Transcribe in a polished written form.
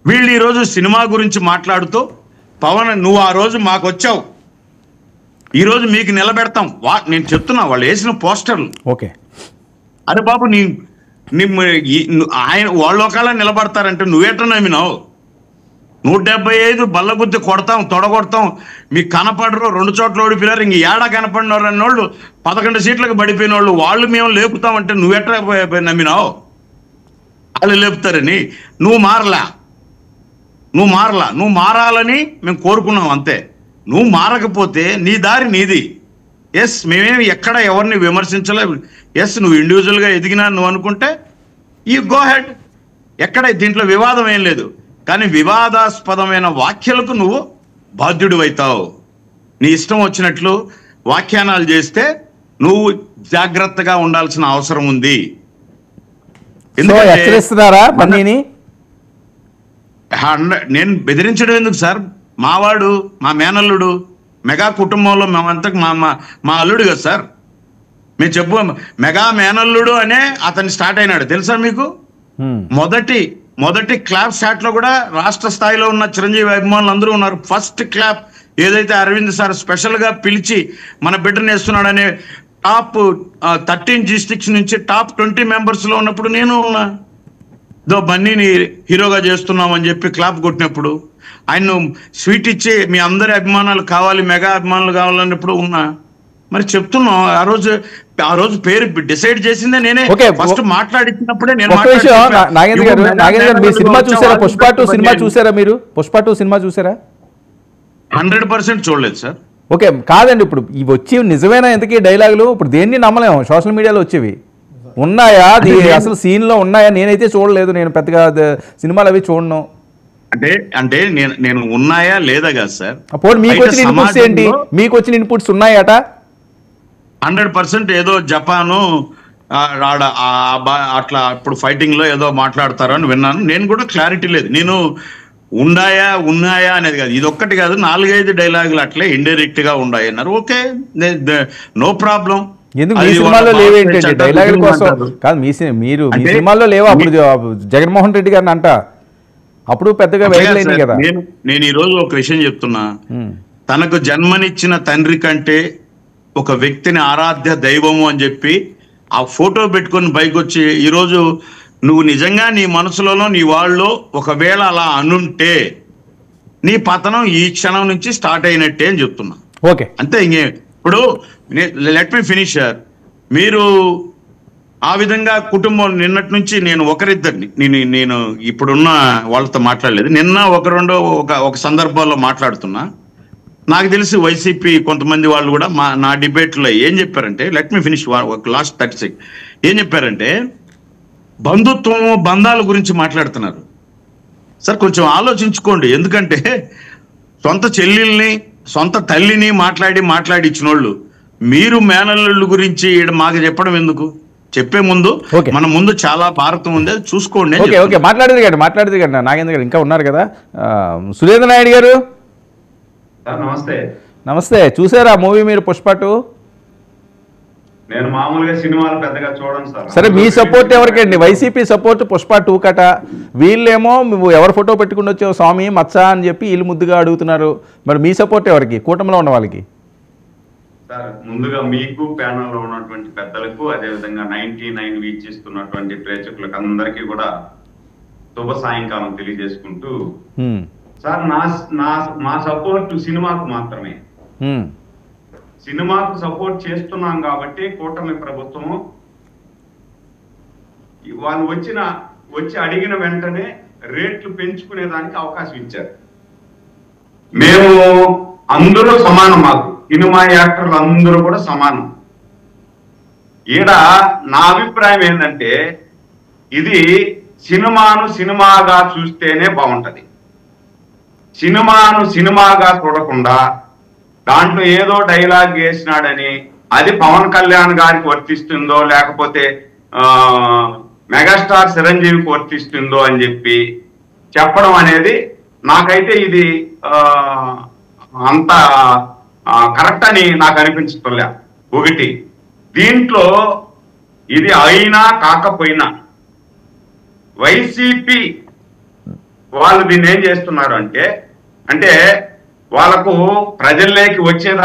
వీళ్ళు ఈరోజు సినిమా గురించి మాట్లాడుతూ పవన్ నువ్వు ఆ రోజు మాకు వచ్చావు, ఈరోజు మీకు నిలబెడతాం. నేను చెప్తున్నా వాళ్ళు వేసిన పోస్టర్లు. ఓకే అరే బాబు ఆయన వాళ్ళ ఒకళ్ళ నిలబడతారంటే నువ్వేట నమ్మినావు? 175 బల్లగుద్ది కొడతాం, తొడగొడతాం, మీకు కనపడరు, 2 చోట్ల ఓడిపోయినారు, ఇంక ఏడా కనపడినారు అన్నోళ్ళు 11 సీట్లకు పడిపోయిన వాళ్ళు మేము లేపుతామంటే నువ్వెట్ట నమ్మినావు? వాళ్ళు లేపుతారని. నువ్వు మారాలని మేము కోరుకున్నాం అంతే. నువ్వు మారకపోతే నీ దారి నీది. ఎస్, మేమేమి ఎక్కడ ఎవరిని విమర్శించలే. ఎస్, నువ్వు ఇండివిజువల్గా ఎదిగినా నువ్వు అనుకుంటే ఈ గో హెడ్, ఎక్కడ దీంట్లో వివాదం ఏం లేదు. కానీ వివాదాస్పదమైన వ్యాఖ్యలకు నువ్వు బాధ్యుడు అవుతావు. నీ ఇష్టం వచ్చినట్లు వ్యాఖ్యానాలు చేస్తే నువ్వు జాగ్రత్తగా ఉండాల్సిన అవసరం ఉంది. నేను బెదిరించడం ఎందుకు సార్? మావాడు, మా మేనల్లుడు, మెగా కుటుంబంలో మేమంతా మా అల్లుడు కదా సార్. మేము చెప్పు, మెగా మేనల్లుడు అనే అతను స్టార్ట్ అయినాడు తెలుసా మీకు? మొదటి క్లాప్ షాట్ లో కూడా రాష్ట్ర స్థాయిలో ఉన్న చిరంజీవి అభిమానులు అందరూ ఉన్నారు. ఫస్ట్ క్లాప్ ఏదైతే అరవింద్ సార్ స్పెషల్ గా పిలిచి మన బిడ్డను వేస్తున్నాడనే టాప్ 13 డిస్ట్రిక్ట్స్ నుంచి టాప్ 20 మెంబర్స్ లో ఉన్నప్పుడు నేను ఉన్నా. బన్నీని హీరోగా చేస్తున్నామని చెప్పి క్లాప్ కొట్టినప్పుడు, ఆయన స్వీట్ ఇచ్చి మీ అందరి అభిమానాలు కావాలి, మెగా అభిమానులు కావాలన్నప్పుడు ఉన్నా. మరి చెప్తున్నాం ఆ రోజు పేరు డిసైడ్ చేసిందే నేనే. ఫస్ట్ మాట్లాడించినప్పుడే నేను. నాగేంద్ర గారు మీ సినిమా చూసారా? పుష్ప 2 సినిమా చూసారా మీరు? పుష్ప 2 సినిమా చూసారా? 100% చూడలేదు సార్. ఓకే, కాదండి, ఇప్పుడు ఇవి వచ్చి నిజమేనా ఇంతకీ డైలాగులు? ఇప్పుడు దేన్ని నమ్మలేము, సోషల్ మీడియాలో వచ్చేవి ఉన్నాయా? అసలు సీన్ లో ఉన్నాయా? నేనైతే చూడలేదు, నేను పెద్దగా సినిమాలు అవి చూడను. అంటే నేను ఉన్నాయా లేదా కాదు సార్. అప్పుడు మీకు వచ్చిన ఇన్పుట్స్ ఏంటి? మీకు వచ్చిన ఇన్పుట్స్ ఉన్నాయట? 100% ఏదో జపాను అట్లా ఇప్పుడు ఫైటింగ్ లో ఏదో మాట్లాడతారు అని విన్నాను. నేను కూడా క్లారిటీ లేదు. నేను ఉన్నాయా అనేది కాదు, ఇది ఒక్కటి కాదు, 4-5 డైలాగులు అట్లే ఇండైరెక్ట్ గా ఉన్నాయి అన్నారు. Okay, no problem. ఎందుకు మీ సినిమాలో లేవేంటండి డైలాగుల కోసం? కాదు, మీరు మీ సినిమాలో లేవా? అప్పుడు జగన్మోహన్ రెడ్డి గారిని అంట అప్పుడు పెద్దగా వేయలేదు కదా. నేను ఈ రోజు ఒక విషయం చెప్తున్నా. తనకు జన్మనిచ్చిన తండ్రి కంటే ఒక వ్యక్తిని ఆరాధ్య దైవము అని చెప్పి ఆ ఫోటో పెట్టుకొని బైక్ వచ్చి ఈరోజు నువ్వు నిజంగా నీ మనసులోనో నీ వాళ్ళలో ఒకవేళ అలా అనుంటే నీ పతనం ఈ క్షణం నుంచి స్టార్ట్ అయినట్టే అని చెప్తున్నా. ఓకే, అంతే. ఇప్పుడు లెట్ మీ ఫినిష్. మీరు ఆ విధంగా కుటుంబం నిన్నటి నుంచి నేను ఒకరిద్దరిని నేను ఇప్పుడున్న వాళ్ళతో మాట్లాడలేదు. నిన్న ఒక సందర్భాల్లో మాట్లాడుతున్నా. నాకు తెలిసి వైసీపీ కొంతమంది వాళ్ళు కూడా నా డిబేట్లో ఏం చెప్పారంటే, లెట్ మీ ఫినిష్ ఒక లాస్ట్ 30 సెకండ్. ఏం చెప్పారంటే బంధుత్వం బంధాల గురించి మాట్లాడుతున్నారు. సార్ కొంచెం ఆలోచించుకోండి. ఎందుకంటే సొంత చెల్లెల్ని సొంత తల్లిని మాట్లాడి ఇచ్చిన వాళ్ళు మీరు మేనల్లుళ్ళ గురించి మాకు చెప్పడం ఎందుకు? చెప్పే ముందు మన ముందు చాలా భారతం ఉంది, అది చూసుకోండి. ఓకే, మాట్లాడేది కదా నాగేంద్ర గారు, ఇంకా ఉన్నారు కదా. సురేంద్ర నాయుడు గారు నమస్తే. చూసారా మూవీ మీరు పుష్ప 2? నేను మామూలుగా సినిమాలు పెద్దగా చూడను సార్. సరే, మీ సపోర్ట్ ఎవరికండి? వైసీపీ సపోర్ట్ పుష్ప 2 కట. వీళ్ళేమో ఎవరు ఫోటో పెట్టుకుని వచ్చావు స్వామి మచ్చ అని చెప్పి వీళ్ళు ముద్దుగా అడుగుతున్నారు. మరి మీ సపోర్ట్ ఎవరికి? కూటమిలో ఉన్న వాళ్ళకి? సార్, ముందుగా మీకు ప్యానల్లో ఉన్నటువంటి పెద్దలకు, అదేవిధంగా 99 వీక్షిస్తున్నటువంటి ప్రేక్షకులకు అందరికీ కూడా శుభ సాయంకాలం తెలియజేసుకుంటూ, సార్ మా సపోర్ట్ సినిమాకు మాత్రమే. సినిమాకు సపోర్ట్ చేస్తున్నాం కాబట్టి కూటమి ప్రభుత్వం వాళ్ళు వచ్చి అడిగిన వెంటనే రేట్లు పెంచుకునే దానికి అవకాశం ఇచ్చారు. మేము అందరూ సమానం, మాకు సినిమా యాక్టర్లు అందరూ కూడా సమానం. ఈడ నా అభిప్రాయం ఏంటంటే ఇది సినిమాను సినిమాగా చూస్తేనే బాగుంటది. సినిమాను సినిమాగా చూడకుండా దాంట్లో ఏదో డైలాగ్ వేసినాడని అది పవన్ కళ్యాణ్ గారికి వర్తిస్తుందో లేకపోతే మెగాస్టార్ చిరంజీవికి వర్తిస్తుందో అని చెప్పడం అనేది నాకైతే ఇది అంత కరెక్ట్ అని నాకు అనిపించట్లే. ఒకటి, దీంట్లో ఇది అయినా కాకపోయినా వైసీపీ వాళ్ళు దీన్ని ఏం చేస్తున్నారు అంటే వాళ్ళకు ప్రజల్లోకి వచ్చే